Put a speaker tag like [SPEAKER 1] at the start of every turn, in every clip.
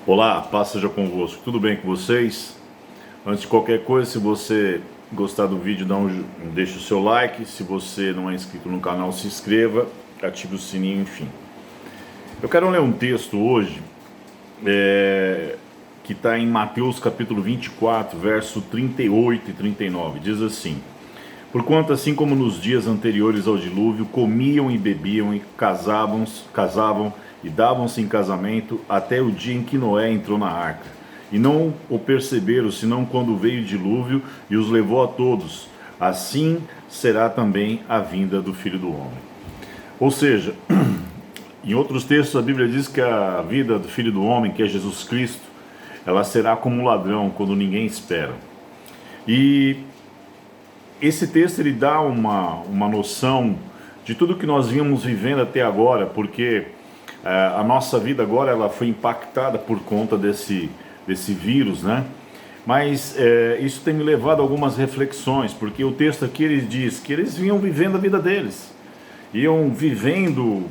[SPEAKER 1] Olá, paz seja convosco. Tudo bem com vocês? Antes de qualquer coisa, se você gostar do vídeo, deixa o seu like. Se você não é inscrito no canal, se inscreva, ative o sininho, enfim. Eu quero ler um texto hoje que está em Mateus capítulo 24, verso 38 e 39. Diz assim: Porquanto assim como nos dias anteriores ao dilúvio, comiam e bebiam e casavam e davam-se em casamento até o dia em que Noé entrou na arca. E não o perceberam, senão quando veio o dilúvio e os levou a todos. Assim será também a vinda do Filho do Homem. Ou seja, em outros textos a Bíblia diz que a vida do Filho do Homem, que é Jesus Cristo, ela será como um ladrão quando ninguém espera. E esse texto ele dá uma noção de tudo que nós vínhamos vivendo até agora, porque a nossa vida agora ela foi impactada por conta desse vírus, né? Mas isso tem me levado a algumas reflexões, porque o texto aqui ele diz que eles vinham vivendo a vida deles, iam vivendo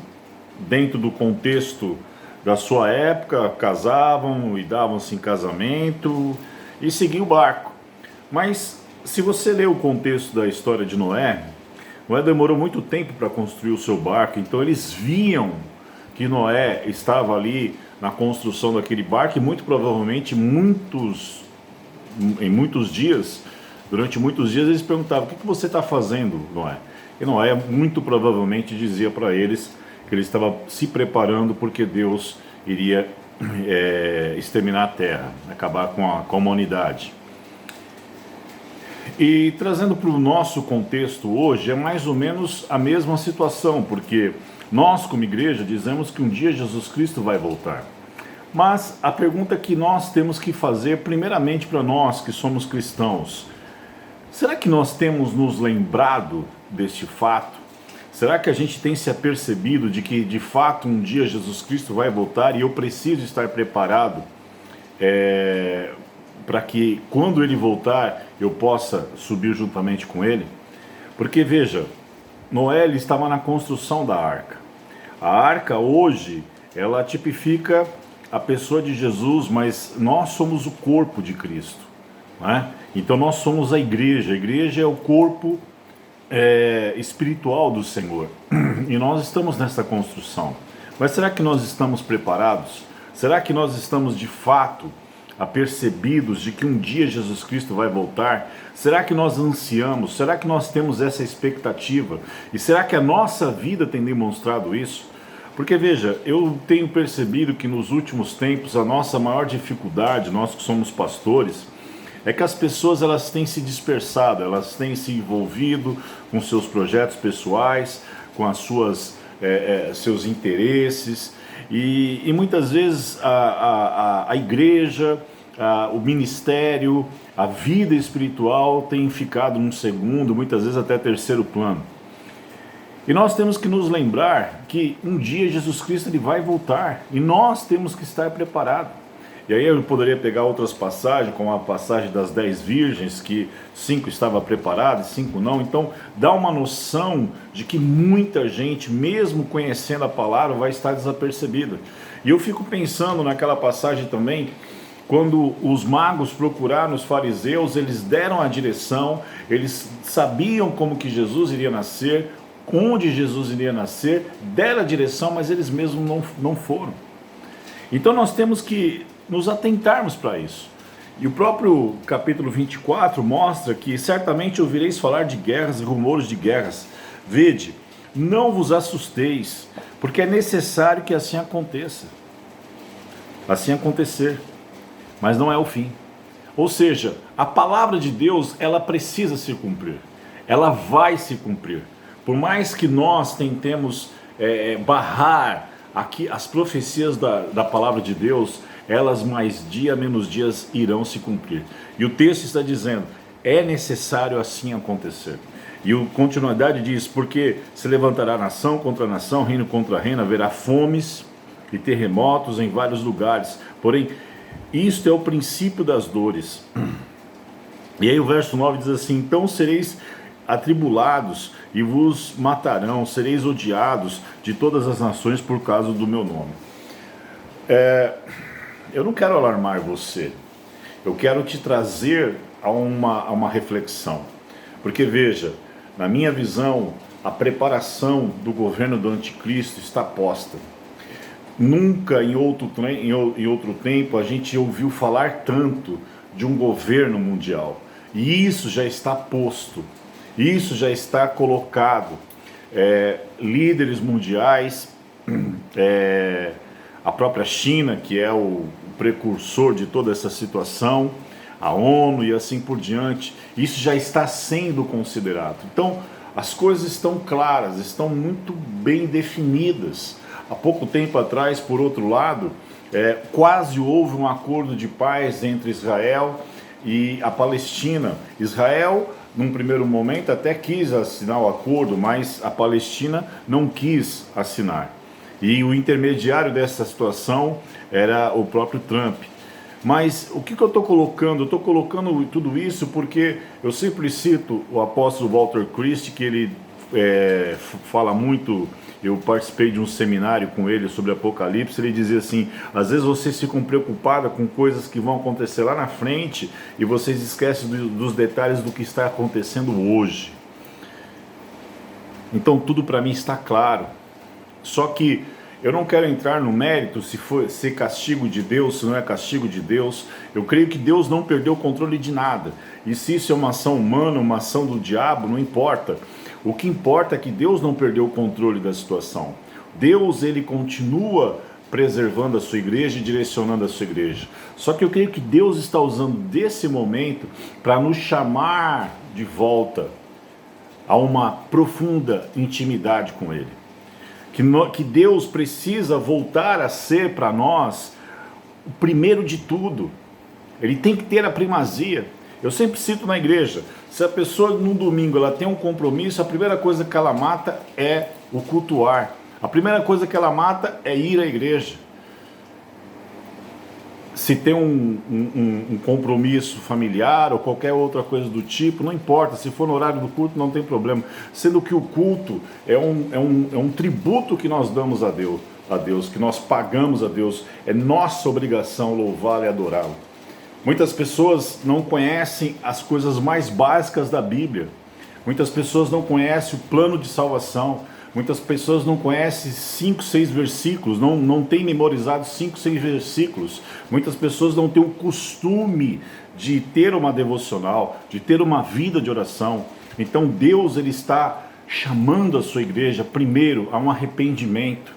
[SPEAKER 1] dentro do contexto da sua época, casavam e davam-se em casamento e seguiam o barco. Mas se você ler o contexto da história de Noé demorou muito tempo para construir o seu barco, então eles viam que Noé estava ali na construção daquele barco e muito provavelmente durante muitos dias eles perguntavam: o que você está fazendo, Noé? E Noé muito provavelmente dizia para eles que ele estava se preparando porque Deus iria exterminar a terra, acabar com a humanidade. E trazendo para o nosso contexto hoje, é mais ou menos a mesma situação, porque nós como igreja dizemos que um dia Jesus Cristo vai voltar. Mas a pergunta que nós temos que fazer, primeiramente para nós que somos cristãos: será que nós temos nos lembrado deste fato? Será que a gente tem se apercebido de que de fato um dia Jesus Cristo vai voltar e eu preciso estar preparado para que quando ele voltar eu possa subir juntamente com ele? Porque veja, Noé ele estava na construção da arca. A arca hoje ela tipifica a pessoa de Jesus, mas nós somos o corpo de Cristo, né? Então nós somos a igreja é o corpo espiritual do Senhor e nós estamos nessa construção. Mas será que nós estamos preparados? Será que nós estamos de fato apercebidos de que um dia Jesus Cristo vai voltar? Será que nós ansiamos? Será que nós temos essa expectativa? E será que a nossa vida tem demonstrado isso? Porque veja, eu tenho percebido que nos últimos tempos a nossa maior dificuldade, nós que somos pastores, é que as pessoas elas têm se dispersado, elas têm se envolvido com seus projetos pessoais, com as seus interesses. E muitas vezes a igreja, o ministério, a vida espiritual tem ficado num segundo, muitas vezes até terceiro plano. E nós temos que nos lembrar que um dia Jesus Cristo ele vai voltar e nós temos que estar preparados. E aí eu poderia pegar outras passagens, como a passagem das 10 virgens, que 5 estavam preparadas e 5 não. Então dá uma noção de que muita gente, mesmo conhecendo a palavra, vai estar desapercebida. E eu fico pensando naquela passagem também, quando os magos procuraram os fariseus, eles deram a direção, eles sabiam como que Jesus iria nascer, onde Jesus iria nascer, deram a direção, mas eles mesmos não foram. Então nós temos que nos atentarmos para isso. E o próprio capítulo 24 mostra que certamente ouvireis falar de guerras e rumores de guerras. Vede, não vos assusteis, porque é necessário que assim aconteça. Assim acontecer, mas não é o fim. Ou seja, a palavra de Deus, ela precisa se cumprir. Ela vai se cumprir. Por mais que nós tentemos barrar aqui as profecias da palavra de Deus, elas mais dia menos dias irão se cumprir. E o texto está dizendo, é necessário assim acontecer. E a continuidade diz: porque se levantará nação contra nação, reino contra reino, haverá fomes e terremotos em vários lugares. Porém, isto é o princípio das dores. E aí o verso 9 diz assim: então sereis atribulados e vos matarão, sereis odiados de todas as nações por causa do meu nome. eu não quero alarmar você, eu quero te trazer a uma reflexão. Porque veja, na minha visão, a preparação do governo do anticristo está posta. Nunca em outro tempo a gente ouviu falar tanto de um governo mundial. E isso já está posto, isso já está colocado. Líderes mundiais, a própria China, que é o precursor de toda essa situação, a ONU e assim por diante, isso já está sendo considerado. Então, as coisas estão claras, estão muito bem definidas. Há pouco tempo atrás, por outro lado, quase houve um acordo de paz entre Israel e a Palestina. Israel, num primeiro momento, até quis assinar o acordo, mas a Palestina não quis assinar. E o intermediário dessa situação era o próprio Trump. Mas o que eu estou colocando? Eu estou colocando tudo isso porque eu sempre cito o apóstolo Walter Christie, que ele fala muito. Eu participei de um seminário com ele sobre Apocalipse. Ele dizia assim: às vezes vocês ficam preocupados com coisas que vão acontecer lá na frente e vocês esquecem dos detalhes do que está acontecendo hoje. Então tudo para mim está claro. Só que eu não quero entrar no mérito se for ser castigo de Deus, se não é castigo de Deus. Eu creio que Deus não perdeu o controle de nada. E se isso é uma ação humana, uma ação do diabo, não importa. O que importa é que Deus não perdeu o controle da situação. Deus, ele continua preservando a sua igreja e direcionando a sua igreja. Só que eu creio que Deus está usando desse momento para nos chamar de volta a uma profunda intimidade com Ele. Que Deus precisa voltar a ser para nós o primeiro de tudo. Ele tem que ter a primazia. Eu sempre cito na igreja, se a pessoa no domingo ela tem um compromisso, a primeira coisa que ela mata é o cultuar. A primeira coisa que ela mata é ir à igreja. Se tem um compromisso familiar ou qualquer outra coisa do tipo, não importa, se for no horário do culto não tem problema, sendo que o culto é um tributo que nós damos a Deus, que nós pagamos a Deus, é nossa obrigação louvá-lo e adorá-lo. Muitas pessoas não conhecem as coisas mais básicas da Bíblia, muitas pessoas não conhecem o plano de salvação, muitas pessoas não conhecem 5, 6 versículos, não têm memorizado 5, 6 versículos. Muitas pessoas não têm o costume de ter uma devocional, de ter uma vida de oração. Então Deus, ele está chamando a sua igreja, primeiro, a um arrependimento,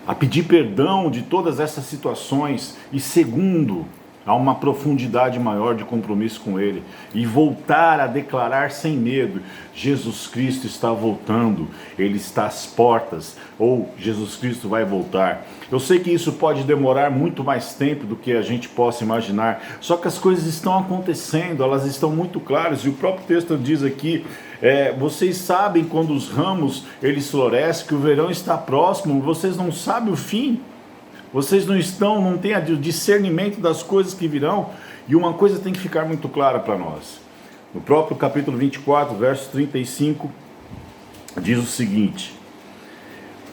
[SPEAKER 1] a pedir perdão de todas essas situações, e segundo, a uma profundidade maior de compromisso com Ele, e voltar a declarar sem medo: Jesus Cristo está voltando, Ele está às portas, ou Jesus Cristo vai voltar. Eu sei que isso pode demorar muito mais tempo do que a gente possa imaginar, só que as coisas estão acontecendo, elas estão muito claras, e o próprio texto diz aqui: vocês sabem quando os ramos eles florescem, que o verão está próximo, vocês não sabem o fim. Vocês não têm o discernimento das coisas que virão. E uma coisa tem que ficar muito clara para nós. No próprio capítulo 24, verso 35, diz o seguinte: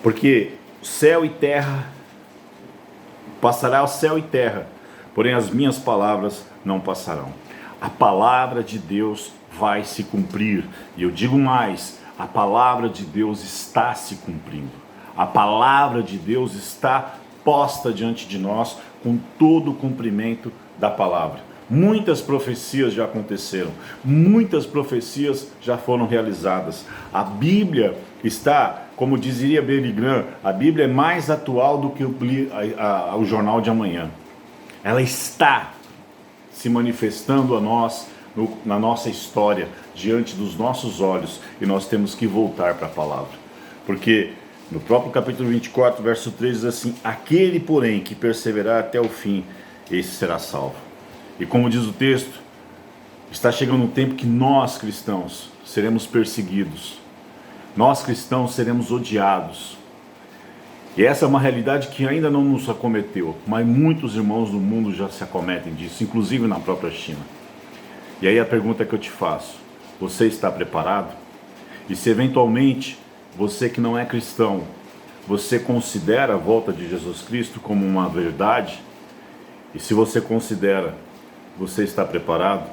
[SPEAKER 1] porque céu e terra, passará o céu e terra, porém as minhas palavras não passarão. A palavra de Deus vai se cumprir. E eu digo mais, a palavra de Deus está se cumprindo. A palavra de Deus está posta diante de nós com todo o cumprimento da palavra. Muitas profecias já aconteceram, muitas profecias já foram realizadas. A Bíblia está, como diria Billy Graham, a Bíblia é mais atual do que o jornal de amanhã. Ela está se manifestando a nós na nossa história, diante dos nossos olhos, e nós temos que voltar para a palavra. Porque no próprio capítulo 24, verso 3 diz assim: aquele, porém, que perseverar até o fim, esse será salvo. E como diz o texto, está chegando um tempo que nós cristãos seremos perseguidos, nós cristãos seremos odiados. E essa é uma realidade que ainda não nos acometeu, mas muitos irmãos do mundo já se acometem disso, inclusive na própria China. E aí a pergunta que eu te faço: você está preparado? E se eventualmente você que não é cristão, você considera a volta de Jesus Cristo como uma verdade, E se você considera que você está preparado,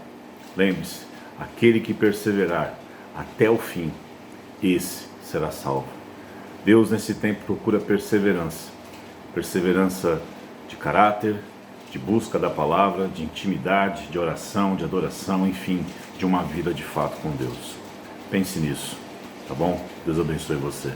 [SPEAKER 1] lembre-se, aquele que perseverar até o fim, esse será salvo. Deus nesse tempo procura perseverança. Perseverança de caráter, de busca da palavra, de intimidade, de oração, de adoração, enfim, de uma vida de fato com Deus. Pense nisso, tá bom? Deus abençoe você.